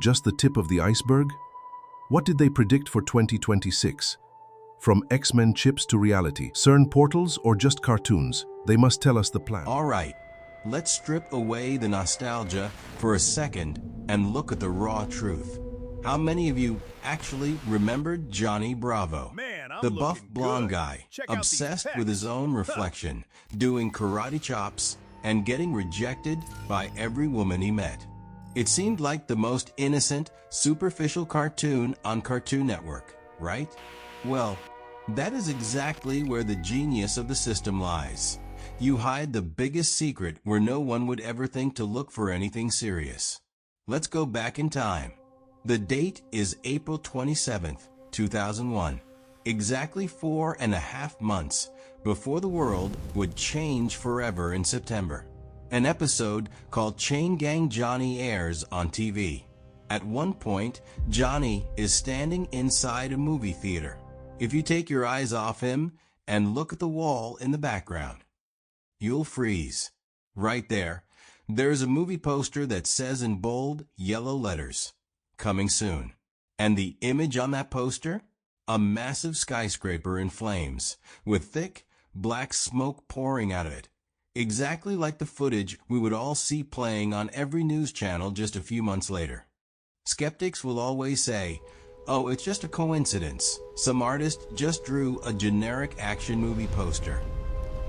just the tip of the iceberg? What did they predict for 2026? From X-Men chips to reality, CERN portals or just cartoons, they must tell us the plan. All right, let's strip away the nostalgia for a second and look at the raw truth. How many of you actually remembered Johnny Bravo? The buff blonde guy, obsessed with his own reflection, doing karate chops and getting rejected by every woman he met. It seemed like the most innocent, superficial cartoon on Cartoon Network, right? Well, that is exactly where the genius of the system lies. You hide the biggest secret where no one would ever think to look for anything serious. Let's go back in time. The date is April 27th, 2001. Exactly 4.5 months before the world would change forever in September. An episode called Chain Gang Johnny airs on TV. At one point, Johnny is standing inside a movie theater. If you take your eyes off him and look at the wall in the background, you'll freeze. Right there, there's a movie poster that says in bold, yellow letters, "Coming soon." And the image on that poster? A massive skyscraper in flames, with thick, black smoke pouring out of it. Exactly like the footage we would all see playing on every news channel just a few months later. Skeptics will always say, "Oh, it's just a coincidence. Some artist just drew a generic action movie poster."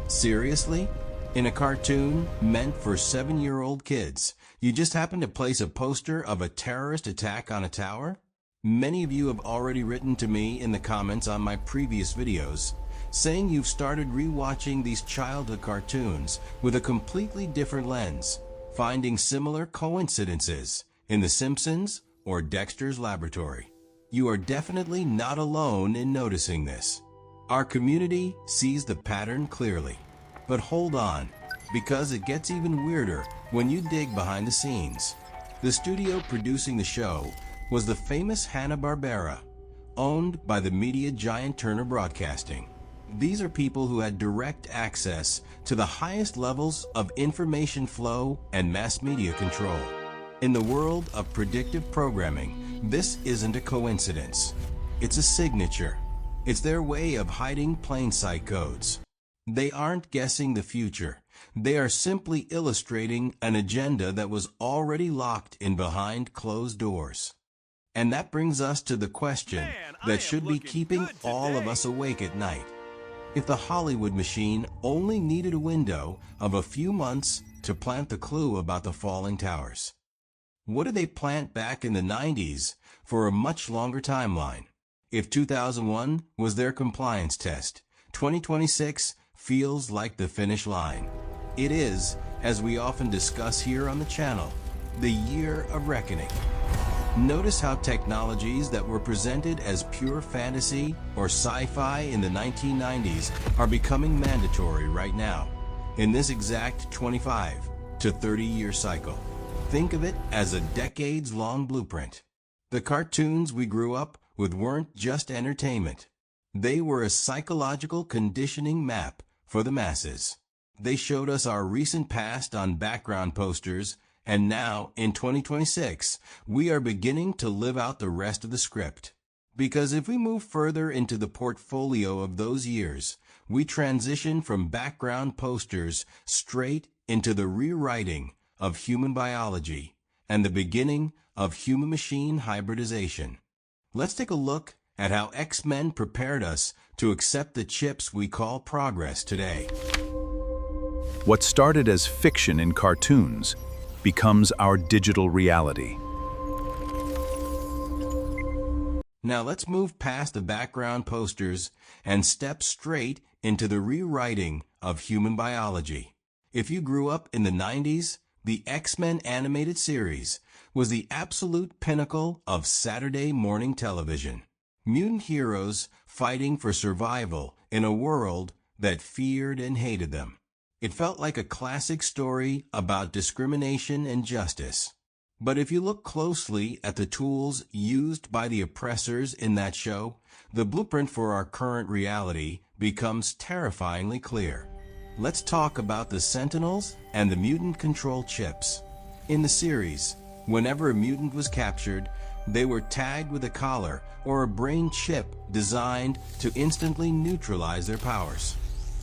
Seriously? In a cartoon meant for 7-year-old kids, you just happen to place a poster of a terrorist attack on a tower? Many of you have already written to me in the comments on my previous videos, saying you've started rewatching these childhood cartoons with a completely different lens, finding similar coincidences in The Simpsons or Dexter's Laboratory. You are definitely not alone in noticing this. Our community sees the pattern clearly. But hold on, because it gets even weirder when you dig behind the scenes. The studio producing the show was the famous Hanna-Barbera, owned by the media giant Turner Broadcasting. These are people who had direct access to the highest levels of information flow and mass media control. In the world of predictive programming, this isn't a coincidence. It's a signature. It's their way of hiding plain sight codes. They aren't guessing the future. They are simply illustrating an agenda that was already locked in behind closed doors. And that brings us to the question that should be keeping all of us awake at night. If the Hollywood machine only needed a window of a few months to plant the clue about the falling towers, what did they plant back in the 90s for a much longer timeline? If 2001 was their compliance test, 2026 feels like the finish line. It is, as we often discuss here on the channel, the year of reckoning. Notice how technologies that were presented as pure fantasy or sci-fi in the 1990s are becoming mandatory right now, in this exact 25 to 30-year cycle. Think of it as a decades-long blueprint. The cartoons we grew up with weren't just entertainment. They were a psychological conditioning map for the masses. They showed us our recent past on background posters, and now, in 2026, we are beginning to live out the rest of the script. Because if we move further into the portfolio of those years, we transition from background posters straight into the rewriting of human biology and the beginning of human-machine hybridization. Let's take a look at how X-Men prepared us to accept the chips we call progress today. What started as fiction in cartoons becomes our digital reality. Now let's move past the background posters and step straight into the rewriting of human biology. If you grew up in the 90s, the X-Men animated series was the absolute pinnacle of Saturday morning television. Mutant heroes fighting for survival in a world that feared and hated them. It felt like a classic story about discrimination and justice. But if you look closely at the tools used by the oppressors in that show, the blueprint for our current reality becomes terrifyingly clear. Let's talk about the Sentinels and the mutant control chips. In the series, Whenever a mutant was captured, they were tagged with a collar or a brain chip designed to instantly neutralize their powers.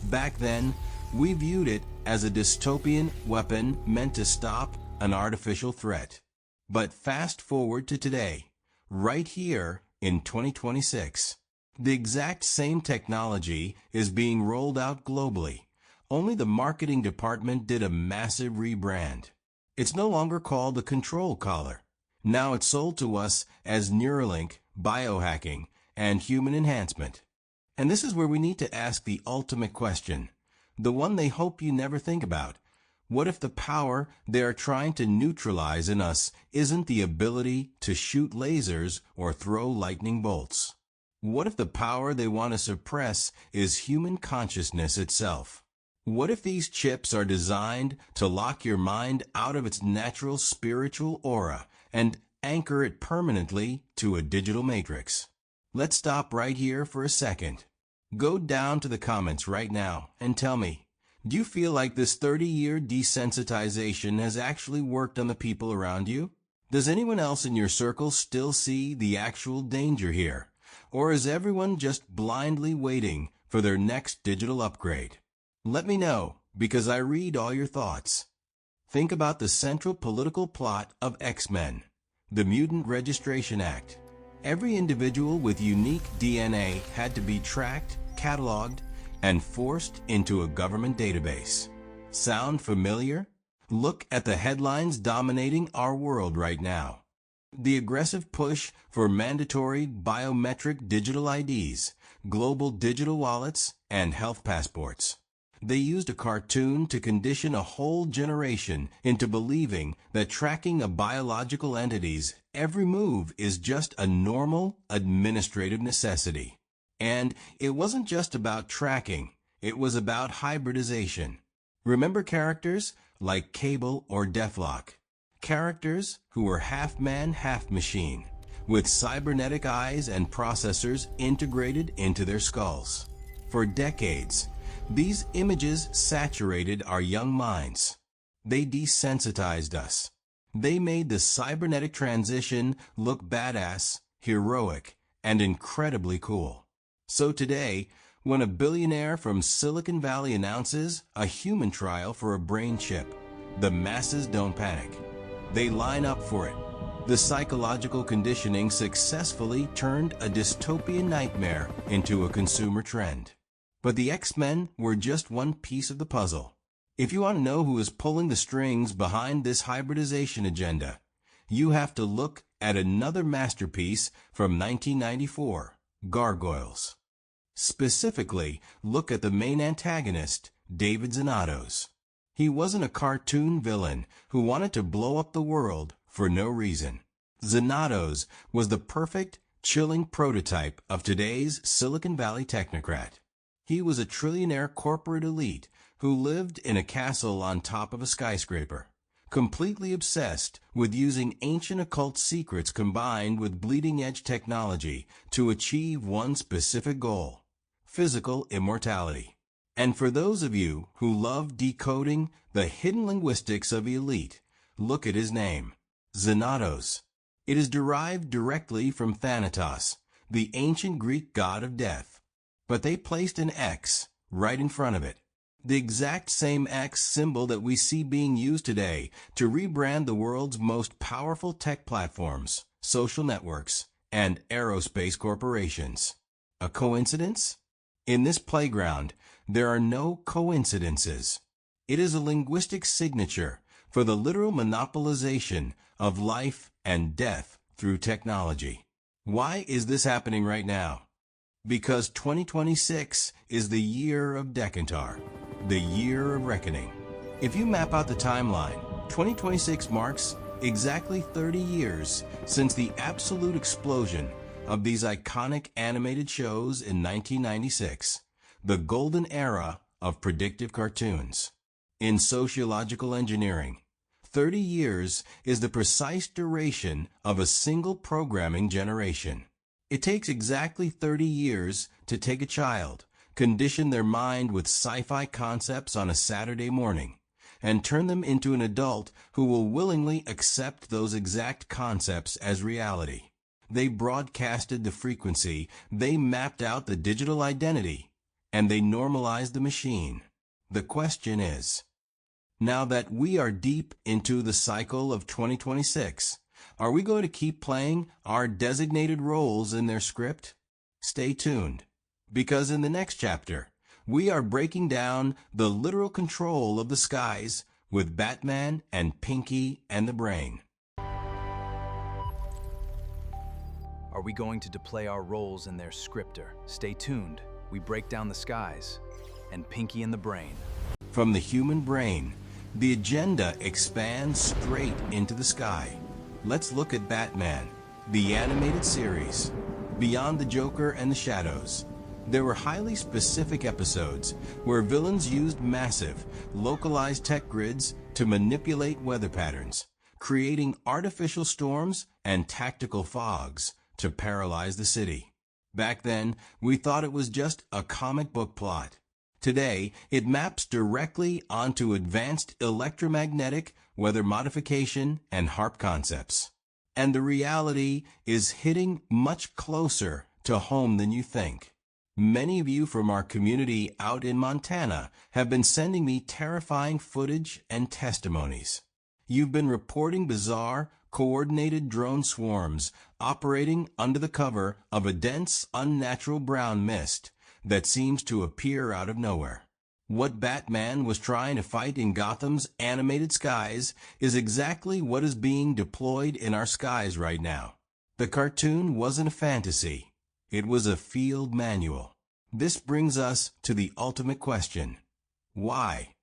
Back then, we viewed it as a dystopian weapon meant to stop an artificial threat. But fast forward to today, right here in 2026, the exact same technology is being rolled out globally. Only the marketing department did a massive rebrand. It's no longer called the control collar. Now it's sold to us as Neuralink, biohacking, and human enhancement. And this is where we need to ask the ultimate question, the one they hope you never think about. What if the power they are trying to neutralize in us isn't the ability to shoot lasers or throw lightning bolts? What if the power they want to suppress is human consciousness itself? What if these chips are designed to lock your mind out of its natural spiritual aura and anchor it permanently to a digital matrix? Let's stop right here for a second. Go down to the comments right now and tell me, do you feel like this 30-year desensitization has actually worked on the people around you? Does anyone else in your circle still see the actual danger here? Or is everyone just blindly waiting for their next digital upgrade? Let me know, because I read all your thoughts. Think about the central political plot of X-Men, the Mutant Registration Act. Every individual with unique DNA had to be tracked, cataloged, and forced into a government database. Sound familiar? Look at the headlines dominating our world right now. The aggressive push for mandatory biometric digital IDs, global digital wallets, and health passports. They used a cartoon to condition a whole generation into believing that tracking a biological entity's every move is just a normal administrative necessity. And it wasn't just about tracking, it was about hybridization. Remember characters like Cable or Deathlock? Characters who were half man, half machine, with cybernetic eyes and processors integrated into their skulls. For decades, these images saturated our young minds. They desensitized us. They made the cybernetic transition look badass, heroic, and incredibly cool. So today, when a billionaire from Silicon Valley announces a human trial for a brain chip, the masses don't panic. They line up for it. The psychological conditioning successfully turned a dystopian nightmare into a consumer trend. But the X-Men were just one piece of the puzzle. If you want to know who is pulling the strings behind this hybridization agenda, you have to look at another masterpiece from 1994, Gargoyles. Specifically, look at the main antagonist, David Xanatos. He wasn't a cartoon villain who wanted to blow up the world for no reason. Xanatos was the perfect, chilling prototype of today's Silicon Valley technocrat. He was a trillionaire corporate elite who lived in a castle on top of a skyscraper, completely obsessed with using ancient occult secrets combined with bleeding-edge technology to achieve one specific goal: physical immortality. And for those of you who love decoding the hidden linguistics of the elite, look at his name, Xanatos. It is derived directly from Thanatos, the ancient Greek god of death. But they placed an X right in front of it. The exact same X symbol that we see being used today to rebrand the world's most powerful tech platforms, social networks, and aerospace corporations. A coincidence? In this playground, there are no coincidences. It is a linguistic signature for the literal monopolization of life and death through technology. Why is this happening right now? Because 2026 is the year of Decantar, the year of reckoning. If you map out the timeline, 2026 marks exactly 30 years since the absolute explosion of these iconic animated shows in 1996, the golden era of predictive cartoons. In sociological engineering, 30 years is the precise duration of a single programming generation. It takes exactly 30 years to take a child, condition their mind with sci-fi concepts on a Saturday morning, and turn them into an adult who will willingly accept those exact concepts as reality. They broadcasted the frequency, they mapped out the digital identity, and they normalized the machine. The question is, now that we are deep into the cycle of 2026, are we going to keep playing our designated roles in their script? Stay tuned, because in the next chapter, we are breaking down the literal control of the skies with Batman and Pinky and the Brain. Are we going to play our roles in their scripter? Stay tuned. We break down the skies and Pinky and the Brain. From the human brain, the agenda expands straight into the sky. Let's look at Batman, the animated series. Beyond the Joker and the Shadows, there were highly specific episodes where villains used massive, localized tech grids to manipulate weather patterns, creating artificial storms and tactical fogs to paralyze the city. Back then, we thought it was just a comic book plot. Today, it maps directly onto advanced electromagnetic, weather modification, and HARP concepts. And the reality is hitting much closer to home than you think. Many of you from our community out in Montana have been sending me terrifying footage and testimonies. You've been reporting bizarre, coordinated drone swarms operating under the cover of a dense, unnatural brown mist that seems to appear out of nowhere. What Batman was trying to fight in Gotham's animated skies is exactly what is being deployed in our skies right now. The cartoon wasn't a fantasy. It was a field manual. This brings us to the ultimate question. Why?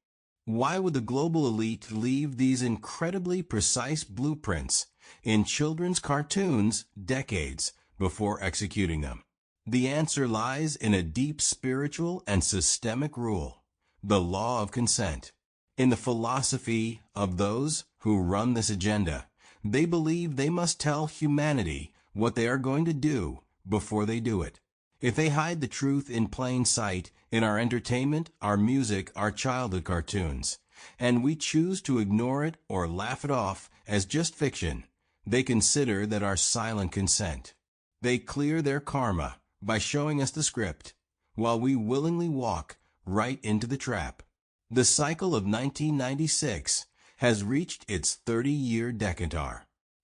Why would the global elite leave these incredibly precise blueprints in children's cartoons decades before executing them? The answer lies in a deep spiritual and systemic rule, the law of consent. In the philosophy of those who run this agenda, they believe they must tell humanity what they are going to do before they do it. If they hide the truth in plain sight in our entertainment, our music, our childhood cartoons, and we choose to ignore it or laugh it off as just fiction, they consider that our silent consent. They clear their karma by showing us the script, while we willingly walk right into the trap. The cycle of 1996 has reached its 30-year decantar.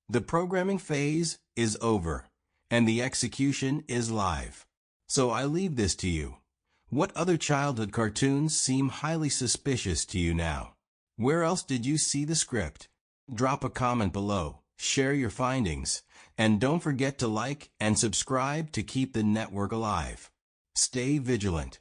The programming phase is over, and the execution is live. So I leave this to you. What other childhood cartoons seem highly suspicious to you now? Where else did you see the script? Drop a comment below, share your findings, and don't forget to like and subscribe to keep the network alive. Stay vigilant.